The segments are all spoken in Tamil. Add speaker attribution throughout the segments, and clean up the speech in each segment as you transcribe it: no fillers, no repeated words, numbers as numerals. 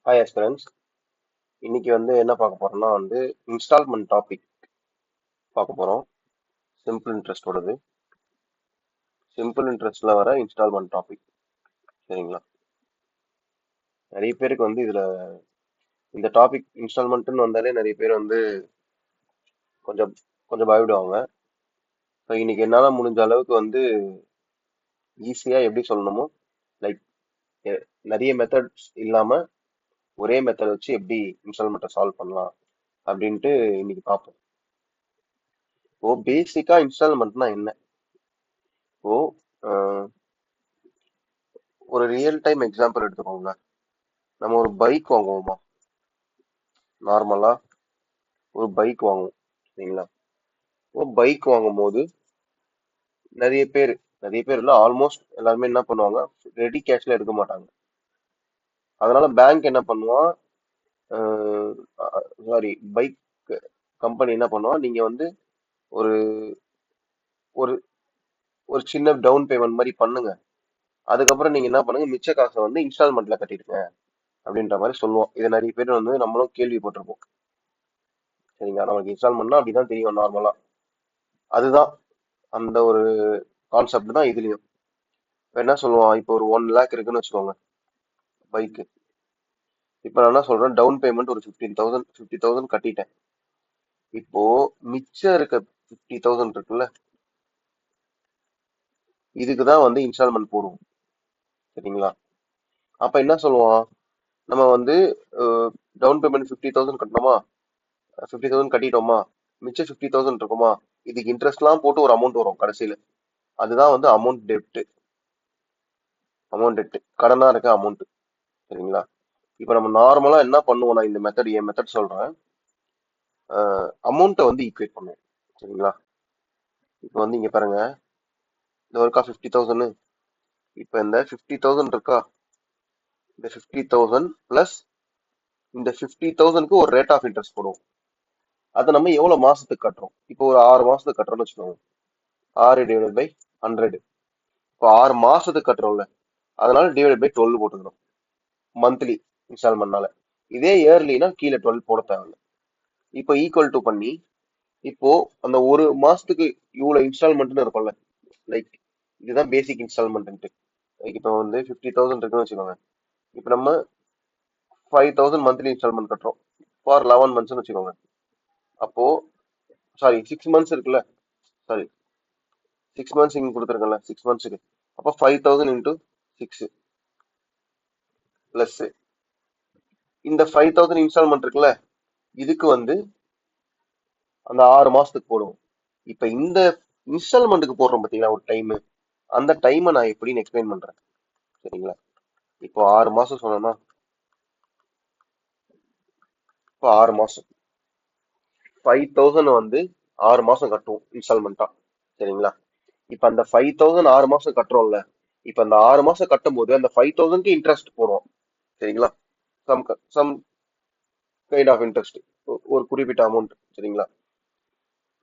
Speaker 1: Hi friends. இன்னைக்கு என்ன பார்க்க போறோம்னா இன்ஸ்டால்மெண்ட் டாபிக் பார்க்க போறோம். சிம்பிள் இன்ட்ரெஸ்டோடது. சிம்பிள் இன்ட்ரெஸ்ட்ல வர இன்ஸ்டால்மெண்ட் டாபிக். சரிங்களா? நிறைய பேருக்கு இதுல இந்த டாபிக் இன்ஸ்டால்மெண்ட்னு வந்தாலே நிறைய பேர் கொஞ்சம் கொஞ்சம் பயப்படுவாங்க. ஸோ இன்னைக்கு என்னால முடிஞ்ச அளவுக்கு ஈஸியா எப்படி சொல்லணுமோ, லைக் நிறைய மெத்தட்ஸ் இல்லாம ஒரே மெத்தட் வச்சு எப்படி இன்ஸ்டால்மெண்ட்டை சால்வ் பண்ணலாம் அப்படின்ட்டு இன்னைக்கு பார்ப்போம். இப்போ பேசிக்கா இன்ஸ்டால்மெண்ட்னா என்ன? இப்போ அஹ், ஒரு ரியல் டைம் எக்ஸாம்பிள் எடுத்துக்கோங்க. நம்ம ஒரு பைக் வாங்குவோமா? நார்மலா ஒரு பைக் வாங்குவோம். சரிங்களா? ஒரு பைக் வாங்கும் போது நிறைய பேர் நிறைய பேர் இல்ல, ஆல்மோஸ்ட் எல்லாருமே என்ன பண்ணுவாங்க, ரெடி கேஷ்ல எடுக்க மாட்டாங்க. அதனால பேங்க் என்ன பண்ணுவான், சாரி, பைக் கம்பெனி என்ன பண்ணுவான், நீங்க ஒரு ஒரு ஒரு சின்ன டவுன் பேமெண்ட் மாதிரி பண்ணுங்க, அதுக்கப்புறம் நீங்க என்ன பண்ணுங்க, மிச்ச காசை இன்ஸ்டால்மெண்ட்ல கட்டிடுங்க அப்படின்ற மாதிரி சொல்லுவோம். இதை நிறைய பேர் நம்மளும் கேள்விப்பட்டிருப்போம். சரிங்களா? நமக்கு இன்ஸ்டால்மெண்ட்னா அப்படிதான் தெரியும் நார்மலா. அதுதான் அந்த ஒரு கான்செப்ட் தான் இதுலயும். இப்ப என்ன சொல்லுவான், இப்போ ஒரு 1 lakh இருக்குன்னு வச்சுக்கோங்க பைக்கு. இப்ப நான் என்ன சொல்றேன், டவுன் பேமெண்ட் ஒரு 50,000 கட்டிட்டேன். இப்போ மிச்சம் இருக்க 50,000 இருக்குல்ல, இதுக்கு தான் இன்ஸ்டால்மெண்ட் போடுவோம். சரிங்களா? அப்ப என்ன சொல்லுவான், நம்ம டவுன் பேமெண்ட் 50,000 கட்டணுமா, 50,000 கட்டிட்டோமா, மிச்சம் 50,000 இருக்குமா, இதுக்கு இன்ட்ரெஸ்ட்லாம் போட்டு ஒரு அமௌண்ட் வரும் கடைசியில. அதுதான் அமௌண்ட் டெப்ட், கடனா இருக்க அமௌண்ட். சரிங்களா? இப்ப நம்ம நார்மலா என்ன பண்ணுவோம், நான் இந்த மெத்தட் என் மெத்தட் சொல்றேன். அமௌண்ட்டை ஈக்குவேட் பண்ணுவோம். சரிங்களா? இப்போ இங்க பாருங்க, இந்த ஒருக்கா 50,000. இப்ப இந்த 50,000 இருக்கா, இந்த 50,000 பிளஸ் இந்த 50,000க்கு ஒரு ரேட் ஆஃப் இன்ட்ரெஸ்ட் போடுவோம். அதை நம்ம எவ்வளவு மாசத்துக்கு கட்டுறோம், இப்போ ஒரு 6 மாசத்துக்கு கட்டுறோம்னு வச்சுக்கோங்க. 6 ÷ 100. இப்போ 6 மாசத்துக்கு கட்டுறோம்ல, அதனால டிவைட் பை 12 போட்டுக்கணும் மந்த்லி இன்ஸ்டால்மெண்ட்னால. இதே இயர்லினா கீழே 12 போட தேவையில்ல. இப்போ ஈக்குவல் டு பண்ணி, இப்போ அந்த ஒரு மாசத்துக்கு இவ்வளவு இன்ஸ்டால்மெண்ட்னு இருக்கும்ல, லைக் இதுதான் பேசிக் இன்ஸ்டால்மெண்ட். லைக் இப்போ 50,000 இருக்குன்னு வச்சுக்கோங்க. இப்போ நம்ம 5,000 மந்த்லி இன்ஸ்டால்மெண்ட் கட்டுறோம் ஃபார் 11 மந்த்ஸ்னு வச்சுக்கோங்க. அப்போ சாரி, 6 மந்த்ஸ் இருக்குல்ல, சாரி 6 மந்த்ஸ் இங்க கொடுத்துருக்கல, 6 மந்த்ஸுக்கு. அப்போ 5,000 இன்டூ 6 பிளஸ் இந்த 5,000 இன்ஸ்டால்மெண்ட் இருக்குல்ல, இதுக்கு அந்த 6 மாசத்துக்கு போடுவோம். இப்ப இந்த இன்ஸ்டால்மெண்ட்டுக்கு போடுறோம் பாத்தீங்களா ஒரு டைம், அந்த டைமை நான் எப்படின்னு எக்ஸ்பிளைன் பண்றேன். சரிங்களா? இப்போ 6 மாசம் சொன்னோம்னா, இப்போ 6 மாசம் 5,000 6 மாசம் கட்டுவோம் இன்ஸ்டால்மெண்ட்டா. சரிங்களா? இப்ப அந்த 5,000 6 மாசம் கட்டுறோம்ல, இப்ப அந்த 6 மாசம் கட்டும் போது அந்த 5,000க்கு இன்ட்ரெஸ்ட் போடுவோம். சரிங்களா? சம் கைண்ட் ஆஃப் இன்ட்ரெஸ்ட், ஒரு குறிப்பிட்ட அமௌண்ட். சரிங்களா?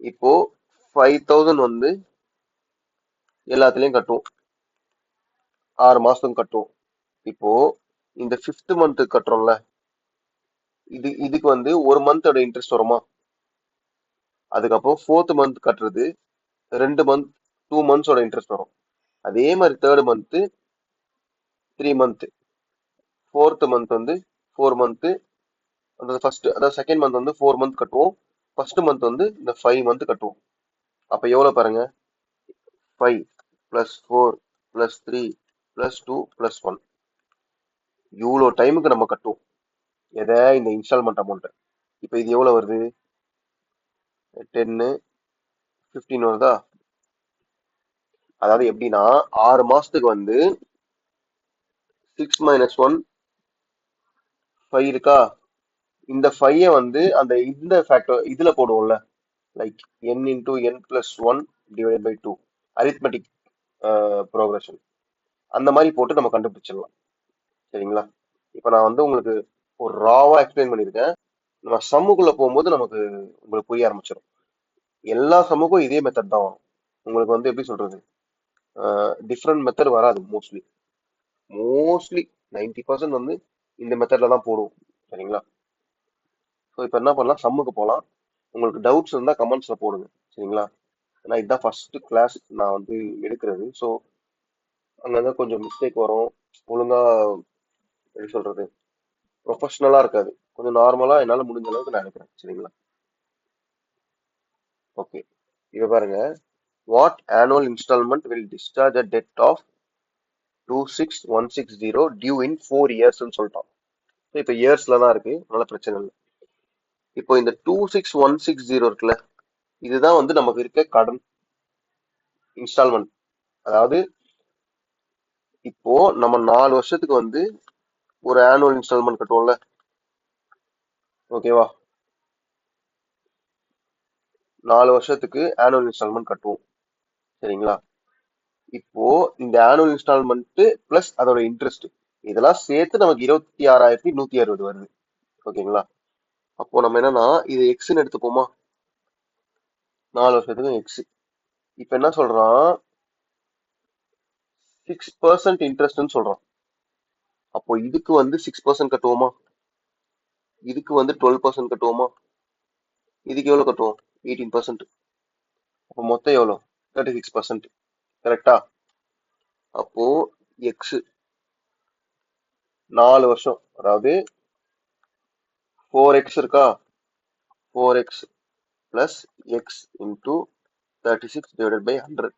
Speaker 1: இப்போ 5,000 எல்லாத்துலயும் கட்டுவோம், 6 மாசத்துக்கும் கட்டுவோம். இப்போ இந்த 5th மந்த் கட்டுறோம்ல, இதுக்கு ஒரு மந்தோட இன்ட்ரெஸ்ட் வருமா, அதுக்கப்புறம் 4th மந்த் கட்டுறது 2 மந்த் 2 மந்த்ஸோட இன்ட்ரெஸ்ட் வரும். அதே மாதிரி 3rd month 3 month, 4th month 4 month, அந்த ஃபர்ஸ்ட் அதாவது செகண்ட் மந்த் 4 மந்த் கட்டுவோம். ஃபர்ஸ்ட் மந்த் இந்த 5 மந்த் கட்டுவோம். அப்ப எவ்வளவு பாருங்க, 5 பிளஸ் 4 பிளஸ் 3 பிளஸ் 2 பிளஸ் 1, இவ்வளவு டைமுக்கு நம்ம கட்டுவோம் எதை, இந்த இன்ஸ்டால்மெண்ட் அமௌண்ட். இப்ப இது எவ்வளவு வருது, 10 15 வருதா? அதாவது எப்படின்னா, 6 மாசத்துக்கு 6 - 1 5 இருக்கா, இந்த 5 அந்த இந்த ஃபேக்டர் இதுல போடுவோம்ல, like n × n+1 divide by 2, arithmetic progression, அந்த மாதிரி போட்டு நம்ம கண்டுபிடிச்சிடலாம். சரிங்களா? இப்ப நான் உங்களுக்கு ஒரு ராவா எக்ஸ்பிளைன் பண்ணியிருக்கேன். நம்ம சம்முக்குள்ள போகும்போது உங்களுக்கு புரிய ஆரம்பிச்சிடும். எல்லா சம்முக்கும் இதே மெத்தட் தான் வரும். உங்களுக்கு எப்படி சொல்றது, டிஃப்ரெண்ட் மெத்தட் வராது. மோஸ்ட்லி 90% இந்த மெத்தட்ல தான் போடுவோம். சரிங்களா? ஸோ இப்போ என்ன பண்ணலாம், சம்முக்கு போகலாம். உங்களுக்கு டவுட்ஸ் இருந்தால் கமெண்ட்ஸில் போடுங்க. சரிங்களா? ஏன்னா இதுதான் ஃபர்ஸ்ட் கிளாஸ் நான் வந்து எடுக்கிறது. ஸோ அங்கங்க கொஞ்சம் மிஸ்டேக் வரும். ஒழுங்கா எப்படி சொல்றது, ப்ரொஃபஷனலா இருக்காது. கொஞ்சம் நார்மலா என்னால முடிஞ்ச அளவுக்கு நான் எடுக்கிறேன். சரிங்களா? ஓகே. இங்க பாருங்க. What annual installment will discharge a debt of 26160 due in 4 years சொல்லிட்டோம். இப்போ இயர்ஸ்ல தான் இருக்கு, அதனால பிரச்சனை இல்லை. இப்போ இந்த 26160 இருக்குல்ல, இதுதான் வந்து நமக்கு இருக்க கடன் இன்ஸ்டால்மெண்ட். அதாவது இப்போ நம்ம 4 வருஷத்துக்கு வந்து ஒரு ஆனுவல் இன்ஸ்டால்மெண்ட் கட்டுவோம்ல, ஓகேவா? 4 வருஷத்துக்கு ஆனுவல் இன்ஸ்டால்மெண்ட் கட்டுவோம். சரிங்களா? இப்போ இந்த ஆனுவல் இன்ஸ்டால்மெண்ட் பிளஸ் அதோட இன்ட்ரெஸ்ட் இதெல்லாம் சேர்த்து நமக்கு 26,160 வருது. ஓகேங்களா? அப்போ நம்ம என்னன்னா இது எக்ஸ்ன்னு எடுத்துப்போமா, 4 வருஷத்துக்கு எக்ஸ். இப்ப என்ன சொல்றான், 6% இன்ட்ரெஸ்ட்னு சொல்றான். அப்போ இதுக்கு வந்து 6% கட்டுவோமா, இதுக்கு வந்து 12% கட்டுவோமா, இதுக்கு எவ்வளவு கட்டுவோம், 18%. அப்போ மொத்தம் எவ்வளவு, 36%. கரெக்டா? அப்போ எக்ஸ் 4 வருஷம், அதாவது 4x இருக்கா, 4x plus x into 36 divided by 100.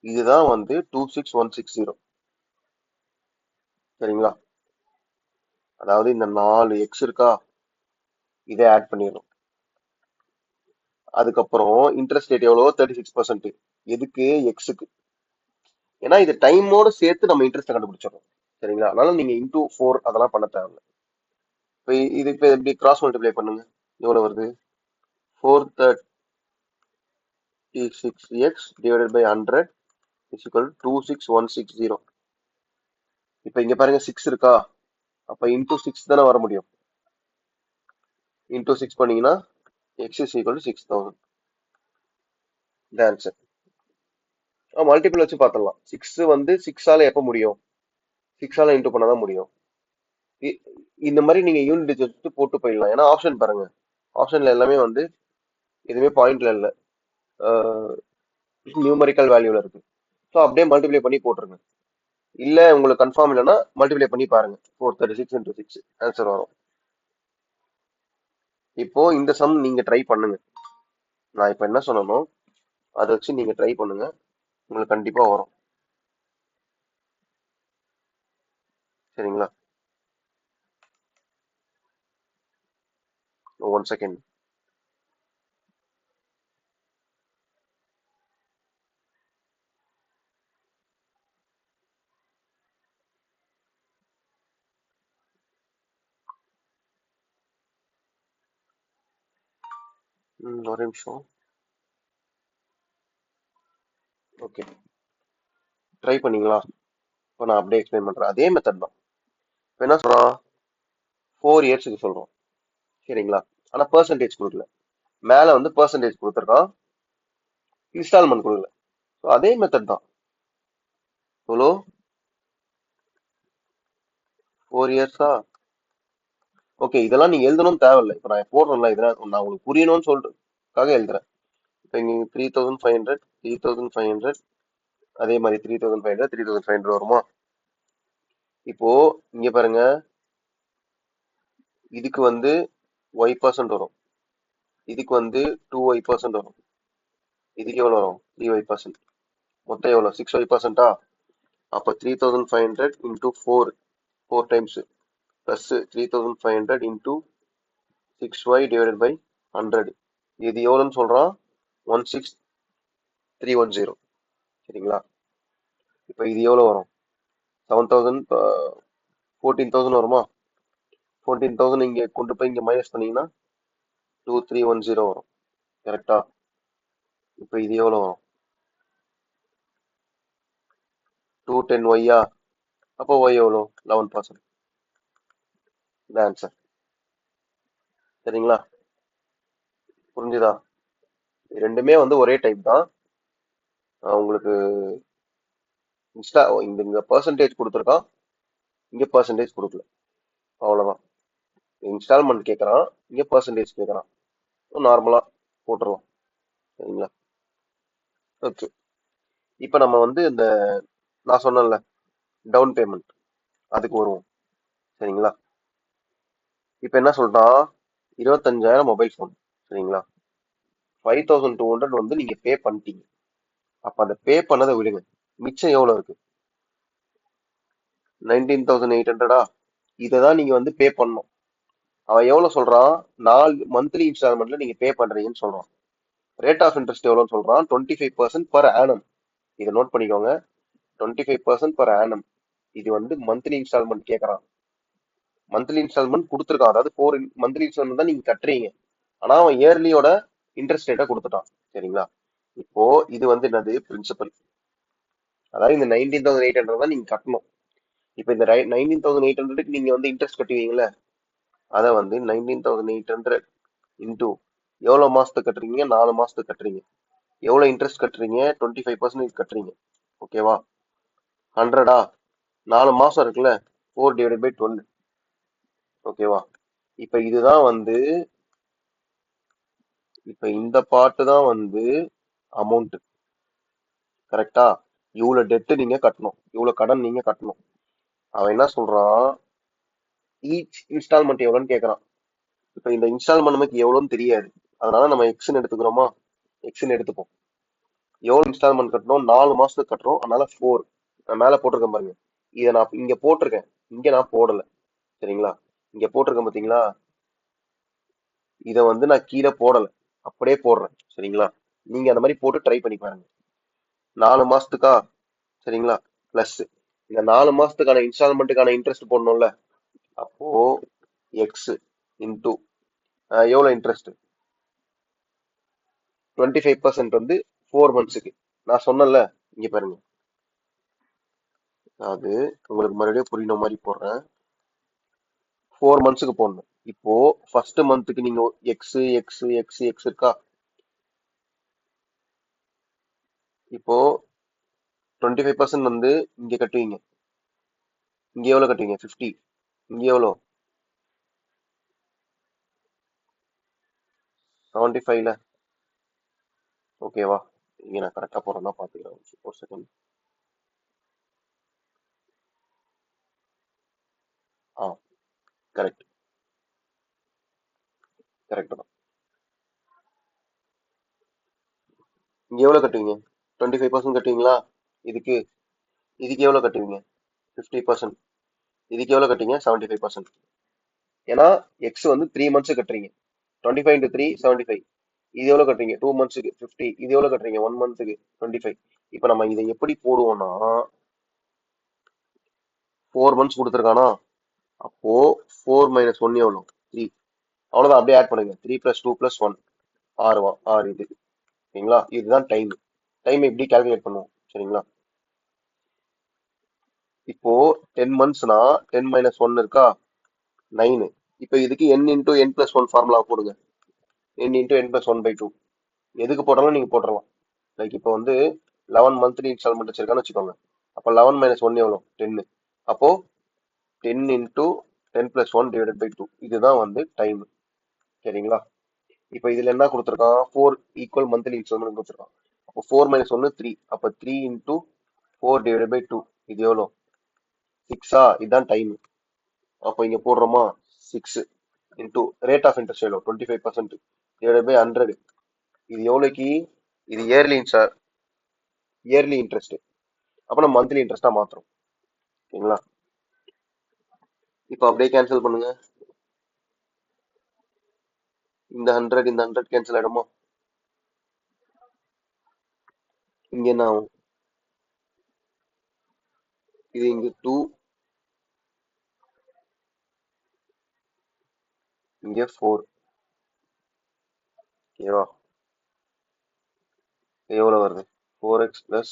Speaker 1: இதுதான் வந்து 26160. சரிங்களா? அதாவது இந்த 4x இருக்கா, இதை ஆட் பண்ணிடணும். அதுக்கப்புறம் இன்ட்ரெஸ்ட் ரேட் எவ்வளோ, 36%. எதுக்கு, எக்ஸுக்கு. ஏன்னா இது டைமோட சேர்த்து நம்ம இன்ட்ரெஸ்ட் கண்டுபிடிச்சிடறோம். சரிங்களா? அதனால நீங்க இன்டூ 4 அதெல்லாம் பண்ண தேவையில்ல. இப்போ இது இப்போ எப்படி கிராஸ் மல்டிப்ளை பண்ணுங்க, எவ்வளவு வருது, 436x divided by 100 is equal 26160. இப்போ இங்க பாருங்க 6 இருக்கா, அப்ப இன்டூ 6 தானே வர முடியும். இன்டூ 6 பண்ணீங்கன்னா x இஸ் ஈக்குவல் டு 6000. இந்த ஆன்சர். மல்டிபிள் வச்சு பார்த்துடலாம். 6 வந்து 6ஆல எப்ப முடியும், 6ஆல இன்டூ பண்ணாதான் முடியும். இ- இந்த மாதிரி நீங்க யூனிட் டிஜிட் போட்டு போயிடலாம். ஏன்னா ஆப்ஷன் பாருங்க, ஆப்ஷன்ல எல்லாமே வந்து எதுவுமே பாயிண்ட்ல இல்ல, நியூமரிக்கல் வேல்யூல இருக்கு. ஸோ அப்படியே மல்டிப்ளை பண்ணி போட்டுருங்க. இல்ல உங்களுக்கு கன்ஃபார்ம் இல்லைன்னா மல்டிப்ளை பண்ணி பாருங்க, 436 இன்டூ 6 ஆன்சர் வரும். இப்போ இந்த சம் நீங்க ட்ரை பண்ணுங்க. நான் இப்ப என்ன சொன்னனோ அதை வச்சு நீங்க ட்ரை பண்ணுங்க, உங்களுக்கு கண்டிப்பா வரும். சரிங்களா? One second. ஒரு நிமிஷம். ஓகே, ட்ரை பண்ணீங்களா? இப்போ நான் அப்படியே எக்ஸ்பிளைன் பண்றேன், அதே மெத்தட் தான். இப்போ என்ன சொல்றான், 4 இயர்ஸ்க்கு சொல்றோம். சரிங்களா? ஆனா பெர்சன்டேஜ் கொடுக்கல, மேல வந்து பெர்சன்டேஜ் கொடுத்துருக்கான், இன்ஸ்டால்மெண்ட் கொடுக்கல. ஸோ அதே மெத்தட் தான். எவ்வளோ, 4 இயர்ஸா? ஓகே, இதெல்லாம் நீங்க எழுதணும் தேவையில்லை. இப்போ நான் போடுறேன்ல, இதெல்லாம் நான் உங்களுக்கு புரியணும்னு சொல்றதுக்காக எழுதுறேன். இப்போ இங்க 3500, 3500, அதே மாதிரி 3500, 3500 வருமா? இப்போ இங்க பாருங்க, இதுக்கு வந்து y% வரும், இதுக்கு வந்து 2y% வரும், இதுக்கு எவ்வளவு வரும், 3y%. மொத்தம் எவ்வளவு, 6y%. அப்ப 3500 into 4, 4 times plus 3500 into 6y divided by 100. இது எவ்வளவுன்னு சொல்றான், 16310. சரிங்களா? இப்ப இது எவ்வளவு வரும், 7000, 14000 வருமா? 14000 இங்க கொண்டு போய் இங்க மைனஸ் பண்ணீங்கன்னா 2310 வரும். கரெக்டா? இப்ப இது எவ்வளவு வரும், 210y. அப்போ y எவ்வளோ, 11%. இந்த ஆன்சர். சரிங்களா? புரிஞ்சுதா? ரெண்டுமே வந்து ஒரே டைப் தான். உங்களுக்கு இங்க பெர்சன்டேஜ் கொடுத்துருக்கான், இங்க பெர்சன்டேஜ் கொடுக்கல. அவ்வளவுதான். இன்ஸ்டால்மெண்ட் கேட்கறான், இங்க பர்சன்டேஜ் கேட்கறான். நார்மலா போட்டுடலாம். சரிங்களா? ஓகே. இப்ப நம்ம வந்து இந்த நான் சொன்னேன்ல டவுன் பேமெண்ட், அதுக்கு வருவோம். சரிங்களா? இப்ப என்ன சொல்றான், 25,000 மொபைல் ஃபோன். சரிங்களா? 5,200 வந்து நீங்க பே பண்ணிட்டீங்க. அப்ப அந்த பே பண்ணதை விடுங்க, மிச்சம் எவ்வளவு இருக்கு? 19,800. இதைதான் நீங்க வந்து பே பண்ணணும். அவன் எவ்வளவு சொல்றான், 4 மந்த்லி இன்ஸ்டால்மெண்ட்ல நீங்க பே பண்றீங்கன்னு சொல்றான். ரேட் ஆஃப் இன்ட்ரெஸ்ட் எவ்வளவுன்னு சொல்றான், 25% பர் ஆனம். இதை நோட் பண்ணிக்கோங்க, 25% பர் ஆனம். இது வந்து மந்த்லி இன்ஸ்டால்மெண்ட் கேட்கறான். மந்த்லி இன்ஸ்டால்மெண்ட் கொடுத்துருக்கான், அதாவது 4 மந்த்லி இன்ஸ்டால்மெண்ட் தான் நீங்க கட்டுறீங்க. ஆனா அவன் இயர்லியோட இன்ட்ரெஸ்ட் ரேட்டை கொடுத்துட்டான். சரிங்களா? இப்போ இது வந்து என்னது, பிரின்சிபல். அதாவது இந்த 19,800 தான் நீங்க கட்டணும். இப்போ இந்த 19,800க்கு நீங்க வந்து இன்ட்ரெஸ்ட் கட்டுவீங்களே, அதை வந்து 19,800 இன்டூ எவ்வளவு மாசத்துக்கு கட்டுறீங்க, 4 மாசத்துக்கு கட்டுறீங்க. எவ்வளவு இன்ட்ரெஸ்ட் கட்டுறீங்க, 25% கட்டுறீங்க. ஓகேவா? 100. 4 மாசம் இருக்குல்ல, 4/12. ஓகேவா? இப்ப இதுதான் வந்து, இப்ப இந்த பாட்டு தான் வந்து அமௌண்ட். கரெக்டா? இவ்வளவு டெட் நீங்க கட்டணும், இவ்வளவு கடன் நீங்க கட்டணும். அவன் என்ன சொல்றான், ஈச் இன்ஸ்டால்மெண்ட் எவ்வளவுன்னு கேட்கறான். இப்ப இந்த இன்ஸ்டால்மெண்ட் நமக்கு எவ்வளவுன்னு தெரியாது, அதனால நம்ம எக்ஸ்ன்னு எடுத்துக்கிறோமா, எக்ஸ்ன்னு எடுத்துப்போம். எவ்வளவு இன்ஸ்டால்மெண்ட் கட்டணும், 4 மாசத்துக்கு கட்டுறோம், அதனால 4. நான் மேல போட்டிருக்கேன் பாருங்க, இதை நான் இங்க போட்டிருக்கேன், இங்க நான் போடல. சரிங்களா? இங்க போட்டிருக்கேன் பாத்தீங்களா, இதை வந்து நான் கீழே போடல, அப்படியே போடுறேன். சரிங்களா? நீங்க அந்த மாதிரி போட்டு ட்ரை பண்ணி பாருங்க. 4 மாசத்துக்கா? சரிங்களா? பிளஸ் இந்த 4 மாசத்துக்கான இன்ஸ்டால்மெண்ட்டுக்கான இன்ட்ரெஸ்ட் போடணும்ல, அப்போ எக்ஸ் இன்டூ எவ்வளவு இன்ட்ரெஸ்ட், 25% வந்து 4 மந்த்ஸுக்கு. நான் சொன்னேன்ல, இங்க பாருங்க, அது உங்களுக்கு மறுபடியும் புரியுற மாதிரி போடுறேன். 4 மந்த்ஸுக்கு போடணும். இப்போ ஃபர்ஸ்ட் மந்த்துக்கு நீங்க எக்ஸ் எக்ஸ் எக்ஸ் எக்ஸ் இருக்கா, இப்போ 25% வந்து இங்க கட்டுவீங்க. இங்க எவ்வளவு கட்டுவீங்க, 50. இங்க எவ்வளவு, 75ல. ஓகேவா? இங்க நான் கரெக்டா போறேன்னா பாத்துக்கிறேன், ஒரு செகண்ட். ஆ, கரெக்ட். கரெக்ட் தான். இங்க எவ்வளவு கட்டுவீங்க, 25% கட்டுவீங்களா? இதுக்கு இதுக்கு எவ்வளவு கட்டுவீங்க, 50%. இதுக்கு எவ்வளவு கட்டுவீங்க, 75%. ஏன்னா எக்ஸ் வந்து 3 மந்த்ஸ் கட்டுறீங்க. 25 into 3 75. இது எவ்வளவு கட்டுறீங்க, 2 மந்த்ஸுக்கு 50. இது எவ்வளவு கட்டுறீங்க, 1 மந்த்துக்கு 25. இப்ப நம்ம இதை எப்படி போடுவோம்னா, 4 மந்த்ஸ் கொடுத்துருக்கானா, அப்போ 4 - 1 எவ்வளவு, 3. அவ்வளவுதான், அப்படியே ஆட் பண்ணுங்க. 3 + 2 + 1, 6. 6 இது. சரிங்களா? இதுதான் டைம். டைம் எப்படி கால்குலேட் பண்ணுவோம், சரிங்களா? இப்போ 10 மந்த்ஸ்னா 10 - 1 இருக்கா, 9. இப்போ இதுக்கு n × n+1 ஃபார்முலா போடுங்க. n × n+1/2. எதுக்கு போட்டாலும் நீங்க போட்டுடலாம். லைக் இப்போ வந்து 11 மந்த்லி இன்ஸ்டால்மெண்ட் வச்சிருக்கான்னு வச்சுக்கோங்க. அப்போ 11 - 1 எவ்வளோ, 10. அப்போ 10 × 10+1/2. இதுதான் வந்து டைம். சரிங்களா? இப்போ இதுல என்ன கொடுத்துருக்கான், 4 ஈக்குவல் மந்த்லி இன்ஸ்டால்மெண்ட் கொடுத்துருக்கான். அப்போ 4 - 1 3. அப்போ 3 × 4/2. இது எவ்வளோ, 6. இதுதான் டைம். அப்போ இங்க போடுறோமா, 6 இன்டூ ரேட் ஆஃப் இன்ட்ரெஸ்ட் எவ்வளோ, 25% டிவைடட் பை 100. இது எவ்வளோக்கு, இது இயர்லி இன்ட்ரெஸ்ட். அப்போ நம்ம மந்த்லி இன்ட்ரெஸ்டா மாத்துறோம். ஓகேங்களா? இப்போ அப்படியே கேன்சல் பண்ணுங்க. இந்த 100 இந்த 100 கேன்சல் ஆயிடுமா? இங்க என்ன ஆகும், இது இங்க 2, இங்க 4. ஓகேவா? எவ்வளவு வருது, 4x +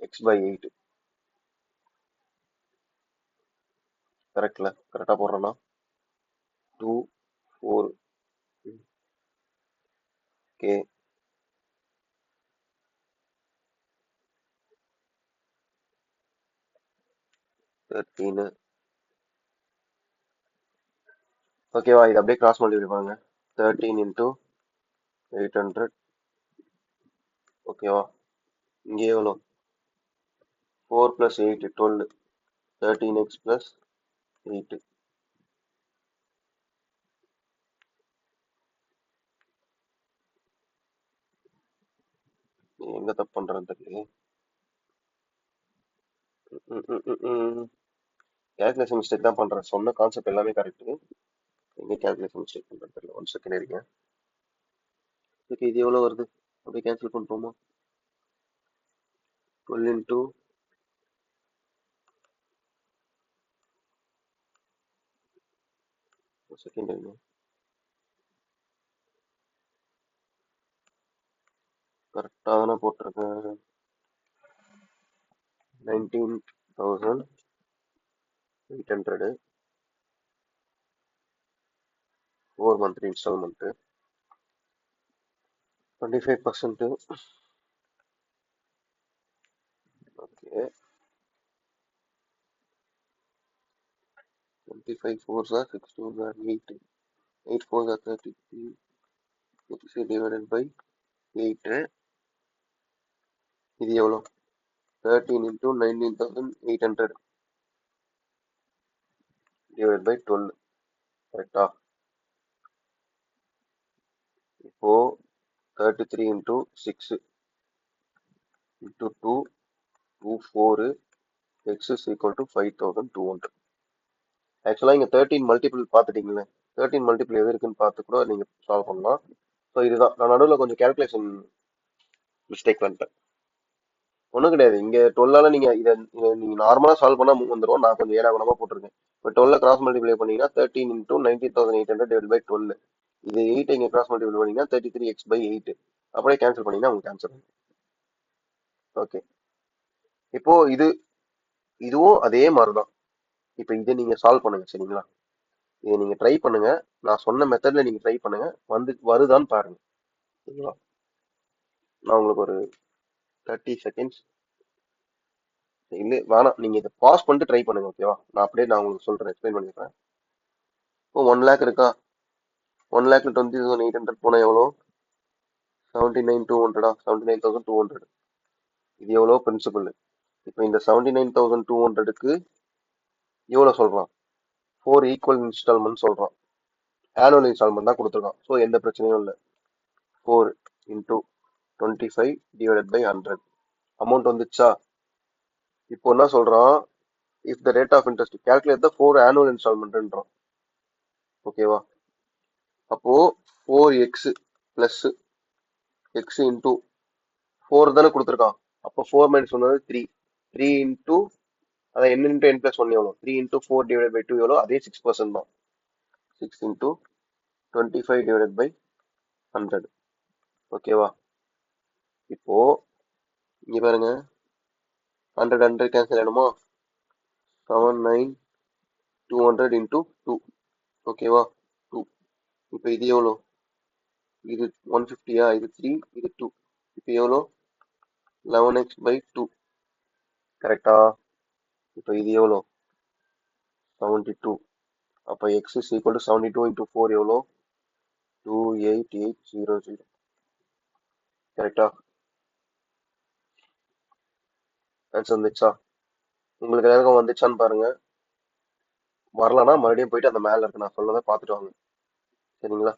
Speaker 1: x/8. கரெக்ட்ல, கரெக்டா போடுறேன்னா 2 4 கே 13 ஓகேவா? இது அப்படியே கிராஸ் மல்டிப்ளை பண்ணுங்க. 13 இன்டூ 800. ஓகேவா? இங்கே எவ்வளோ? 4 + 8 12. 13x + 8. எங்க தப்பு பண்றேன்னு தெரியல. கேல்குலேஷன் மிஸ்டேக் தான் பண்றேன். சொன்ன கான்செப்ட் எல்லாமே கரெக்ட். எங்க கேல்குலேஷன் மிஸ்டேக் பண்றேன்னு தெரியல. 1 செகண்ட் இருங்க. ஓகே, இது எவ்வளோ வருது? அப்படியே கேன்சல் பண்ணுறோமா? 12 இன்டூ 1 செகண்ட் இருங்க. கரெக்டாக தானே போட்டிருக்கேன். 19,800 4 monthly installment. 25%. Okay. 25 4s are 6 2s are 8. 8 4s are 33. 33 divided by 8. இது எவ்வளோ? 13 into 19,800 divided by 12. கரெக்டா? இப்போ 33 into 6 into 2 24 x is equal to 5,200. ஆக்சுவலாக இங்கே 13 மல்டிபிள் பார்த்துட்டீங்களே, 13 மல்டிபிள் எது இருக்குன்னு பார்த்து கூட நீங்கள் சால்வ் பண்ணலாம். ஸோ இதுதான் நான் நடுவில் கொஞ்சம் கேல்குலேஷன் மிஸ்டேக் பண்ணிட்டேன். ஒன்றும் கிடையாது. இங்கே 12ஆல நீங்கள் இதை நீங்கள் நார்மலாக சால்வ் பண்ணால் வந்துடும். நான் கொஞ்சம் ஏடாகுணமாக போட்டிருக்கேன். இப்போ 12 கிராஸ் மல்டிப்ளை பண்ணீங்கன்னா 13 into 19,800 divided by 12. இது 8 இங்கே கிராஸ் மல்டிப்ளை பண்ணீங்கன்னா 33x/8. அப்படியே கேன்சல் பண்ணீங்கன்னா உங்களுக்கு ஆன்சர். ஓகே, இப்போ இதுவும் அதே மாதிரி தான். இப்போ இதை நீங்கள் சால்வ் பண்ணுங்க. சரிங்களா? இதை நீங்கள் ட்ரை பண்ணுங்க. நான் சொன்ன மெத்தட்ல நீங்கள் ட்ரை பண்ணுங்க. வருதான்னு பாருங்க. சரிங்களா? நான் உங்களுக்கு ஒரு 30 செகண்ட்ஸ் இல்லை வேணாம், நீங்கள் இதை பாஸ் பண்ணிட்டு ட்ரை பண்ணுங்க. ஓகேவா? நான் உங்களுக்கு சொல்கிறேன், எக்ஸ்பிளைன் பண்ணிடுறேன். இப்போ 1 lakh இருக்கா? 1 lakh 20,800 போனால் எவ்வளோ? 79,200. 79,200. இது எவ்வளோ பிரின்சிபல்? இப்போ இந்த 79,200க்கு எவ்வளோ சொல்கிறான்? 4 ஈக்குவல் இன்ஸ்டால்மெண்ட் சொல்கிறான். ஆனுவல் இன்ஸ்டால்மெண்ட் தான் கொடுத்துருக்கான். ஸோ எந்த பிரச்சனையும் இல்லை. 4 into 25 divided by 100. அமௌண்ட் வந்துச்சா? இப்போ என்ன சொல்றான்? If the rate of interest calculate the 4 annual இன்ஸ்டால்மெண்ட்ன்றான். ஓகேவா? அப்போ 4x பிளஸ் x இன்டூ 4 தானே கொடுத்துருக்கான். அப்போ 4 மைனஸ் 1 3. 3 இன்டூ அதான் n இன்டூ n பிளஸ் 1 எவ்வளோ? 3 இன்டூ 4 டிவைட் பை 2 எவ்வளோ? அதே 6% தான். 6 இன்டூ 25 டிவைட் பை 100. ஓகேவா? இப்போ இங்க பாருங்க, 100 100 கேன்சல் ஆயிடுமா? 7,9,200 இன்டூ 2. ஓகேவா? 2. இப்போ இது எவ்வளோ? இது 150யா? இது 3, இது 2. இப்போ எவ்வளோ? 11x/2. கரெக்டா? இப்போ இது எவ்வளோ? 72. அப்போ x is equal to 72 into 4 எவ்வளோ? 28800. கரெக்டா? ஆன்சர் வந்துச்சா? உங்களுக்கு எல்லாருக்கும் வந்துச்சான்னு பாருங்க. வரலன்னா மறுபடியும் போயிட்டு அந்த மேல இருக்கு நான் சொல்லதை பார்த்துட்டு வாங்க. சரிங்களா?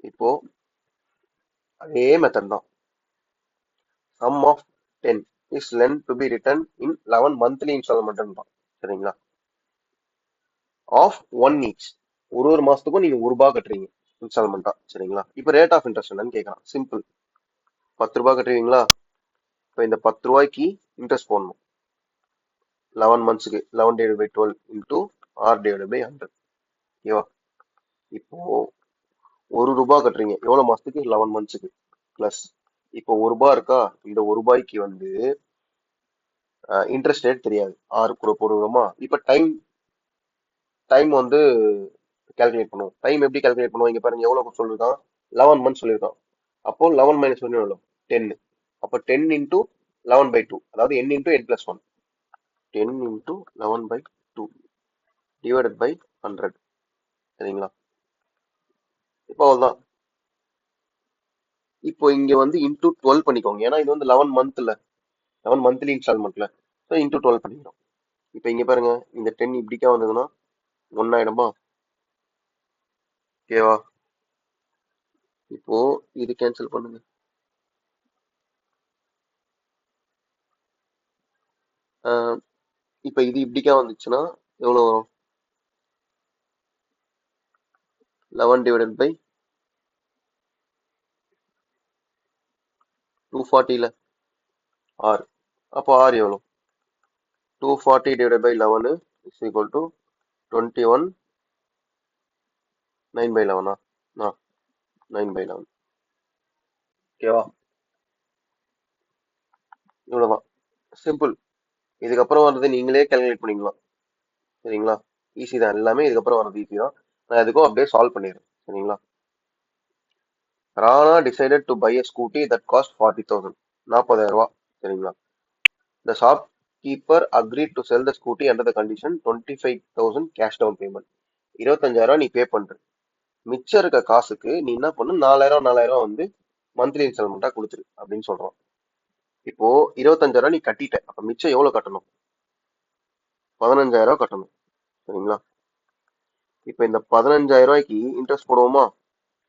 Speaker 1: இப்போ அதே மெத்தட் தான். sum of 10 is lent to be written in 11 monthly installment தான். சரிங்களா? Half 1 each. ஒரு மாசத்துக்கும் நீங்க ₹1 கட்டுறீங்க இன்ஸ்டால்மெண்டா. சரிங்களா? இப்போ ரேட் ஆஃப் இன்ட்ரெஸ்ட் என்னன்னு கேட்கலாம். சிம்பிள். ₹10 கட்டுறீங்களா? இப்போ இந்த ₹10க்கு இன்ட்ரெஸ்ட் போடணும் 11 மந்த்ஸ்க்கு. 11 divided by 12 into r divided by 100. ஓகேவா? இப்போ ₹1 கட்டுறீங்க எவ்வளவு மாசத்துக்கு? 11 மந்த்ஸ்க்கு. பிளஸ் இப்போ ₹1 இருக்கா? இந்த ₹1க்கு வந்து இன்ட்ரெஸ்ட் ரேட் தெரியாது. 6 கூட போடுவோமா? இப்போ டைம் டைம் வந்து கால்குலேட் பண்ணுவோம். டைம் எப்படி கால்குலேட் பண்ணுவோம்? இங்க பாருங்க எவ்வளவு சொல்லிருக்கான்? 11 மந்த்ஸ் சொல்லியிருக்கான். அப்போ 11 மைனஸ் 1 எவ்வளோ? 10. அப்போ 10 இன்டூ 11/2, அதாவது n into n plus 1. 10 into 11/2 divided by 100. சரிங்களா? இப்போ அவ்வளவுதான். இப்போ இங்க வந்து இன்டூ 12 பண்ணிக்கோங்க. ஏன்னா இது வந்து 11 மந்த்ல 11 மந்த்லி இன்ஸ்டால்மெண்ட்ல. ஸோ இன்டூ 12 பண்ணிக்கிறோம். இப்போ இங்க பாருங்க, இந்த 10 இப்படிக்கா வந்ததுன்னா 1 ஆயிடுமா? ஓகேவா? இப்போ இது கேன்சல் பண்ணுங்க. இப்போ இது இப்படிக்கா வந்துச்சுன்னா எவ்வளவு வரும்? 11 டிவைடட் பை 240ல 6. அப்போ ஆர் எவ்வளோ? 240 divided by 11 is equal to 21 9 by 11 9 by 11. ஓகேவா? இவ்வளவுதான், சிம்பிள். இதுக்கப்புறம் வர்றது நீங்களே கால்குலேட் பண்ணிக்கலாம். சரிங்களா? ஈஸி தான், எல்லாமே இதுக்கப்புறம் வர்றது ஈஸி தான். நான் எதுக்கும் அப்படியே சால்வ் பண்ணிடுறேன். சரிங்களா? Rana decided to buy a scooty that cost 40,000. 40,000 ரூபாய். சரிங்களா? The shopkeeper agreed to sell the scooty under the condition 25,000 cash down payment. 25,000 நீ பே பண்ற. மிச்சம் இருக்க காசுக்கு நீ என்ன பண்ணு, 4,000 வந்து மந்த்லி இன்ஸ்டால்மெண்டா கொடுத்துரு அப்படின்னு சொல்றோம். இப்போ 25,000 நீ கட்டிட்ட, அப்ப மிச்சம் எவ்வளவு கட்டணும்? 15,000 கட்டணும். சரிங்களா? இப்ப இந்த 15,000 ரூபாய்க்கு இன்ட்ரெஸ்ட் போடுவோமா?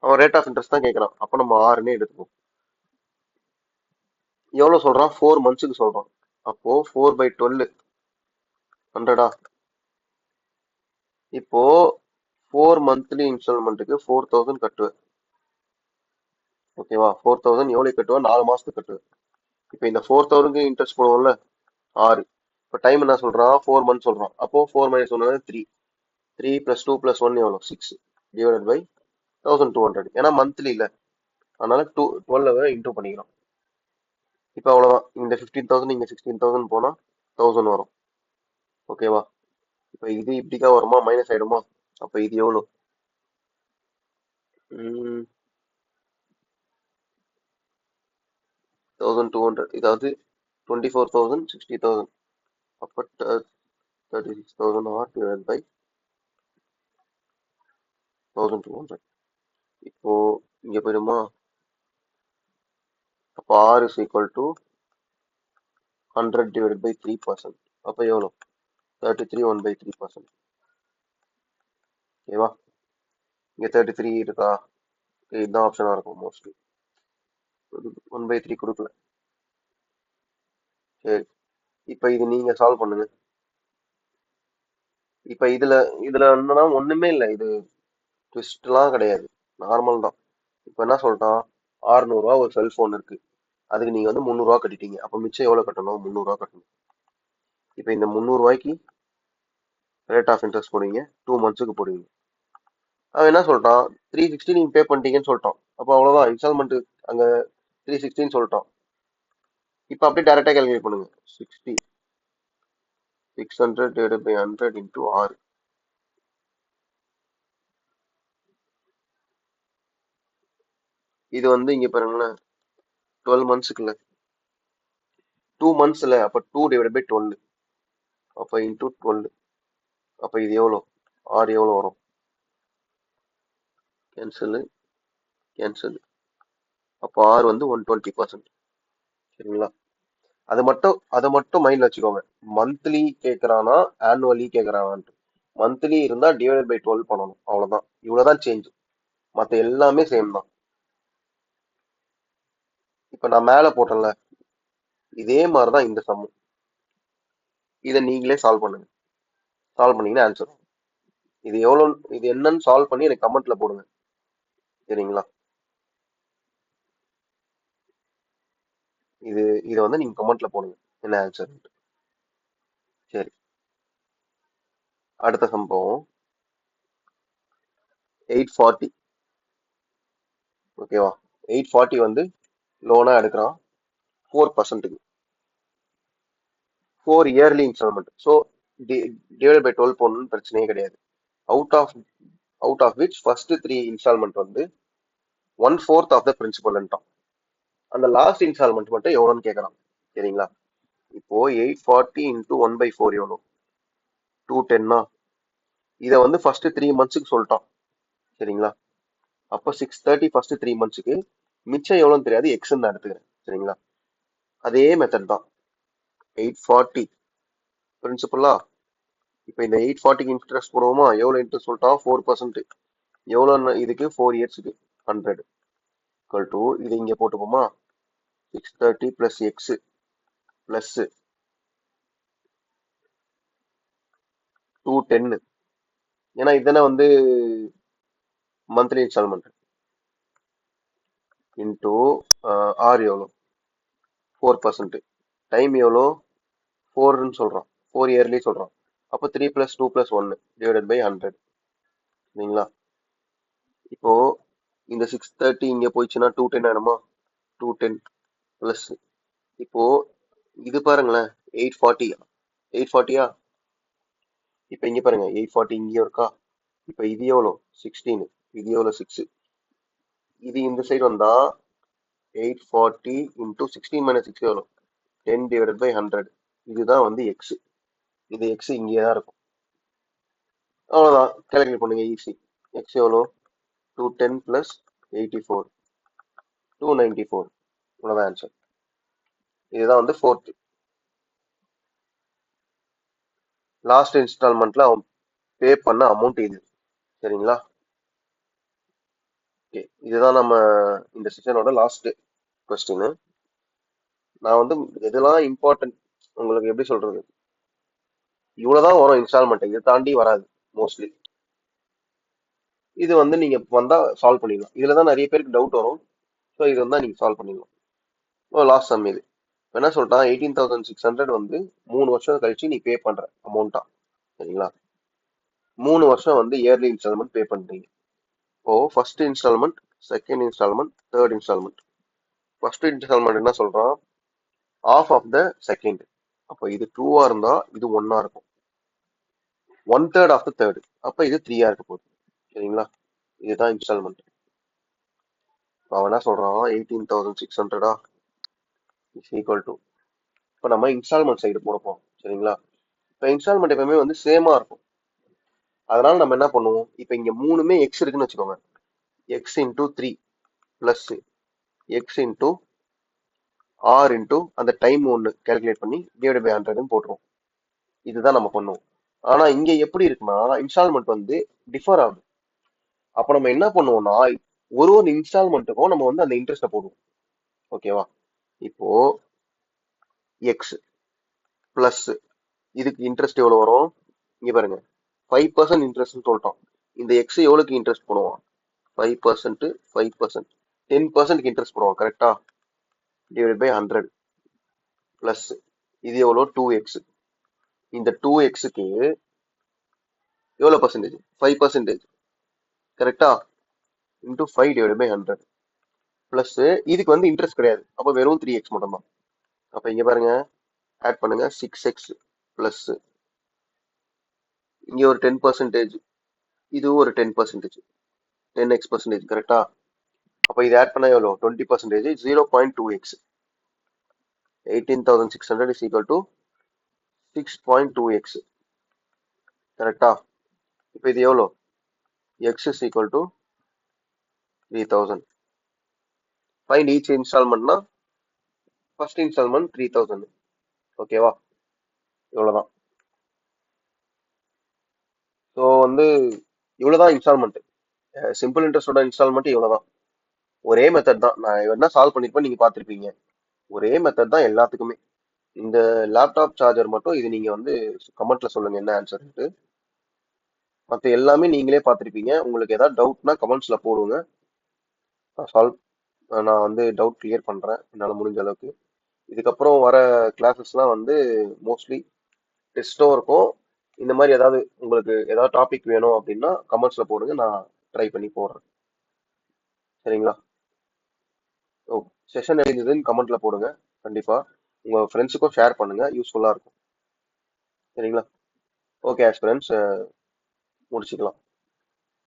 Speaker 1: அவன் ரேட் ஆஃப் இன்ட்ரெஸ்ட் தான் கேட்கறான். அப்ப நம்ம 6னே எடுத்துப்போம். எவ்வளவு சொல்றான்? 4 மந்த்ஸுக்கு சொல்றான். அப்போ 4 by 12 100. இப்போ 4 மந்த்லி இன்ஸ்டால்மெண்ட்டுக்கு 4,000 கட்டுவேன். ஓகேவா? 4,000 எவ்வளவு கட்டுவேன்? 4 மாசத்துக்கு கட்டுவேன். இப்ப இந்த 4,000க்கு இன்ட்ரெஸ்ட் போடுவோம்ல, 6. இப்ப டைம் என்ன சொல்றான்? 4 மந்த்ஸ் சொல்றான். அப்போ 4 minus 1 3. 3 plus 2 plus 1 எவ்வளவு? 6 divided by 1,200. ஏன்னா மந்த்லி இல்ல, அதனால 12 இன்டூ பண்ணிக்கிறோம். இப்ப அவ்வளவுதான். இந்த 15,000 இங்க 16,000 போனா 1000 வரும். ஓகேவா? இப்ப இது இப்படிக்கா வருமா? மைனஸ் ஆயிடுமா? அப்ப இது எவ்வளவு? 1,200. இதாவது 24,000 60,000. அப்ப 36,000 ஆர் டிவைட் பை 1,200. இப்போ இங்க போயிடுமா? அப்போ R is equal to 100 divided by 3%. அப்ப எவ்வளவு? 33 1 by 3%. ஓகேவா? இங்க 33 இருக்கா? இதுதான் ஆப்ஷனா இருக்கும் மோஸ்ட்லி. 1 by 3 கொடுக்கல. சரி, இப்ப இது நீங்க சால்வ் பண்ணுங்க. இப்ப இதுல இதுல என்னன்னா ஒண்ணுமே இல்லை, இது ட்விஸ்ட் எல்லாம் கிடையாது, நார்மல் தான். இப்ப என்ன சொல்லிட்டான்? 600 ரூபா ஒரு செல்போன் இருக்கு, அதுக்கு நீங்க வந்து 300 ரூபா கட்டிட்டீங்க. அப்ப மிச்சம் எவ்வளவு கட்டணும்? 300 ரூபா கட்டணும். இப்ப இந்த 300 ரூபாய்க்கு ரேட் ஆஃப் இன்ட்ரெஸ்ட் போடுவீங்க, 2 மந்த்ஸுக்கு போடுவீங்க. அவன் என்ன சொல்லிட்டான்? 360 நீங்க பே பண்ணிட்டீங்கன்னு சொல்லிட்டான். அப்ப அவ்வளவுதான், இன்ஸ்டால்மெண்ட் அங்க 360 சொல்லிட்டான். இப்ப அப்படியே டைரக்டா கால்குலேட் பண்ணுங்க. 60 600 divided by 100 into 6. இது வந்து இங்க பாருங்களேன், 12 மந்த்ஸ்க்குல 2 மந்த்ஸ்ல, அப்ப 2 divided by 12. அப்ப into 12. அப்ப இது எவ்வளவு? 6 எவ்வளவு வரும்? Cancel cancel. அப்ப 6 வந்து 120%. சரிங்களா? அதை மட்டும் மைண்ட்ல வச்சுக்கோங்க. மந்த்லி கேக்குறானா ஆனுவலி கேக்குறானான்ட்டு. மந்த்லி இருந்தா டிவைட் பை 12 பண்ணணும், அவ்வளவுதான். இவ்வளவுதான் சேஞ்ச், மத்த எல்லாமே சேம் தான். இப்ப நான் மேல போட்டேன்ல, இதே மாதிரிதான் இந்த சம்மு. இதை நீங்களே சால்வ் பண்ணுங்க. சால்வ் பண்ணீங்கன்னா ஆன்சர். இது எவ்வளவு, இது என்னன்னு சால்வ் பண்ணி எனக்கு கமெண்ட்ல போடுங்க. சரிங்களா? இது இதை வந்து நீங்க கமெண்ட்ல போடுங்க என்ன ஆன்சர். சரி, அடுத்த சம்பவம் 840. ஓகேவா? 840 வந்து லோனா எடுக்கிறான் 4%. 4 yearly instalment. So divide by 12 போடணும்னு பிரச்சனையே கிடையாது. Out of which first 3 instalment வந்து 1/4 ஆஃப் த பிரின்சிபல்ன்ட்டான். அந்த லாஸ்ட் இன்ஸ்டால்மெண்ட் மட்டும் எவ்வளோன்னு கேட்கறான். சரிங்களா? இப்போ 840 இன்டூ 1/4 எவ்வளோ? 210. இதை வந்து ஃபர்ஸ்ட் 3 மந்த்ஸுக்கு சொல்லிட்டோம். சரிங்களா? அப்போ 630 ஃபர்ஸ்ட் 3 மந்த்ஸுக்கு, மிச்சம் எவ்வளோன்னு தெரியாது, எக்ஸ்ன்னு நான் எடுத்துக்கிறேன். சரிங்களா? அதே மெத்தட் தான். 840 பிரின்சிபலா. இப்போ இந்த 840க்கு இன்ட்ரெஸ்ட் போடுவோமா? எவ்வளோ இன்ட்ரெஸ்ட் சொல்லிட்டோம்? 4%. எவ்வளோ இதுக்கு? 4 இயர்ஸுக்கு 100 ஈக்குவல் டு இது இங்கே போட்டுப்போமா? 630 பிளஸ் எக்ஸ் பிளஸ் 210. ஏன்னா இதுதானே வந்து மந்த்லி இன்ஸ்டால்மெண்ட் இன்டூ ஆர் எவ்வளோ? 4%. டைம் எவ்வளோ? 4ன்னு சொல்கிறோம், 4 இயர்லி சொல்கிறோம். அப்போ 3 + 2 + 1 டிவைடட் பை 100. சரிங்களா? இப்போ இந்த 630 இங்கே போயிடுச்சுன்னா 210 ஆயிடுமா? 210 ப்ளஸ் இப்போ இது பாருங்களேன், 840. 840யா? இப்போ இங்கே பாருங்க, 840 இங்கேயும் இருக்கா? இப்போ இது எவ்வளோ? 16. இது எவ்வளோ? 6. இது இந்த சைடு வந்தா 840 இன்டூ 16 - 6 எவ்வளோ? 10 டிவைடட் பை 100. இதுதான் வந்து எக்ஸ். இது எக்ஸ் இங்கே தான் இருக்கும். அவ்வளோதான், கேல்குலேட் பண்ணுங்க, ஈஸி. எக்ஸ் எவ்வளோ? 210 + 84, 294. இவ்வளோதான் ஆன்சர். இதுதான் வந்து ஃபோர்த் லாஸ்ட் இன்ஸ்டால்மெண்ட்ல அவன் பே பண்ண அமௌண்ட் இது. சரிங்களா? ஓகே, இதுதான் நம்ம இந்த செஷனோட லாஸ்ட் கொஸ்டின். நான் வந்து எதெல்லாம் இம்பார்ட்டன்ட் உங்களுக்கு எப்படி சொல்றது, இவ்வளவுதான் வரும் இன்ஸ்டால்மெண்ட், இதை தாண்டி வராது மோஸ்ட்லி. இது வந்து நீங்க வந்தா சால்வ் பண்ணிடலாம். இதுல தான் நிறைய பேருக்கு டவுட் வரும். ஸோ இது வந்தா நீங்க சால்வ் பண்ணிடலாம். லாஸ்ட் சம் இது. என்ன சொல்லிட்டான்? 18,600 வந்து 3 வருஷம் கழிச்சு நீ பே பண்ற அமௌண்ட்டா. சரிங்களா? 3 வருஷம் வந்து இயர்லி இன்ஸ்டால்மெண்ட் பே பண்றீங்க. Oh, first instalment, second instalment, third instalment. First instalment என்ன சொல்றான்? Half of the second. அப்போ இது 2-ஆ இருந்தா இது 1-ஆ இருக்கும். 1/3 ஆஃப் த தேர்ட். அப்ப இது 3-ஆ இருக்க போகுது. சரிங்களா? இதுதான் இன்ஸ்டால்மெண்ட். அவன் என்ன சொல்றான்? 18,600 இஸ் ஈக்குவல் டு, இப்போ நம்ம இன்ஸ்டால்மெண்ட் சைடு போறப்போம். சரிங்களா? இப்போ இன்ஸ்டால்மெண்ட் எப்பவுமே வந்து சேமா இருக்கும். அதனால நம்ம என்ன பண்ணுவோம்? இப்போ இங்க 3மே எக்ஸ் இருக்குன்னு வச்சுக்கோங்க. X into 3 plus x into R into அந்த டைம் ஒன்று கேல்குலேட் பண்ணி டிவைட் பை 100ன்னு போட்டுருவோம். இதுதான் நம்ம பண்ணுவோம். ஆனா இங்க எப்படி இருக்குன்னா, இன்ஸ்டால்மெண்ட் வந்து டிஃபர் ஆகுது. அப்ப நம்ம என்ன பண்ணுவோம்னா, ஒரு ஒரு இன்ஸ்டால்மெண்ட்டுக்கும் நம்ம வந்து அந்த இன்ட்ரெஸ்ட்டை போடுவோம். ஓகேவா? இப்போ எக்ஸ் பிளஸ் இதுக்கு இன்ட்ரெஸ்ட் எவ்வளவு வரும்? இங்க பாருங்க, 5% இன்ட்ரெஸ்ட் சொல்லிட்டோம். இந்த எக்ஸ் எவ்வளவுக்கு இன்ட்ரெஸ்ட் போடுவோம்? 5%, 5%, 10% இன்ட்ரெஸ்ட் போடுவோம். கரெக்டா? டிவைட் பை 100 பிளஸ் இது எவ்வளோ? 2x. இந்த 2xக்கு எவ்வளவு பர்சன்டேஜ்? 5%. கரெக்டா? இன்டூ 5 டிவைட் பை 100 பிளஸ் இதுக்கு வந்து இன்ட்ரெஸ்ட் கிடையாது. அப்ப வெறும் 3x மட்டும் தான். அப்ப இங்க பாருங்க, ஆட் பண்ணுங்க, 6x பிளஸ் இங்க ஒரு 10%, இது ஒரு 10%, 10x%. கரெக்டா? அப்ப இது ஆட் பண்ணா எவ்வளோ? 20%, 0.2x. 18,600 is equal to 6.2x. கரெக்டா? இப்போ இது எவ்வளோ? x is equal to 3,000. Find each இன்ஸ்டால்மெண்ட்னா ஃபர்ஸ்ட் இன்ஸ்டால்மெண்ட் 3,000. ஓகேவா? இவ்வளவுதான். ஸோ வந்து இவ்வளவுதான் இன்ஸ்டால்மெண்ட். சிம்பிள் இன்ட்ரெஸ்டோட இன்ஸ்டால்மெண்ட் இவ்வளவுதான். ஒரே மெத்தட் தான். நான் என்ன சால்வ் பண்ணிருப்பேன் நீங்க பார்த்திருப்பீங்க. ஒரே மெத்தட் தான் எல்லாத்துக்குமே. இந்த லேப்டாப் சார்ஜர் மட்டும் இது நீங்க வந்து கமெண்ட்ல சொல்லுங்க என்ன ஆன்சர்ட்டு. மற்ற எல்லாமே நீங்களே பார்த்திருப்பீங்க. உங்களுக்கு ஏதாவது டவுட்னா கமெண்ட்ஸ்ல போடுங்க. நான் வந்து டவுட் கிளியர் பண்றேன் என்னால முடிஞ்ச அளவுக்கு. இதுக்கப்புறம் வர கிளாஸஸ்லாம் வந்து மோஸ்ட்லி டெஸ்ட்டும் இருக்கும். இந்த மாதிரி ஏதாவது உங்களுக்கு ஏதாவது டாபிக் வேணும் அப்படின்னா கமெண்ட்ஸ்ல போடுங்க, நான் ட்ரை பண்ணி போடுறேன். சரிங்களா? ஓ, செஷன் எழுதுன்னு கமெண்ட்ல போடுங்க. கண்டிப்பா உங்க ஃப்ரெண்ட்ஸுக்கும் ஷேர் பண்ணுங்க, யூஸ்ஃபுல்லா இருக்கும். சரிங்களா? ஓகே ஆஸ்பிரண்ட்ஸ், முடிச்சுக்கலாம்.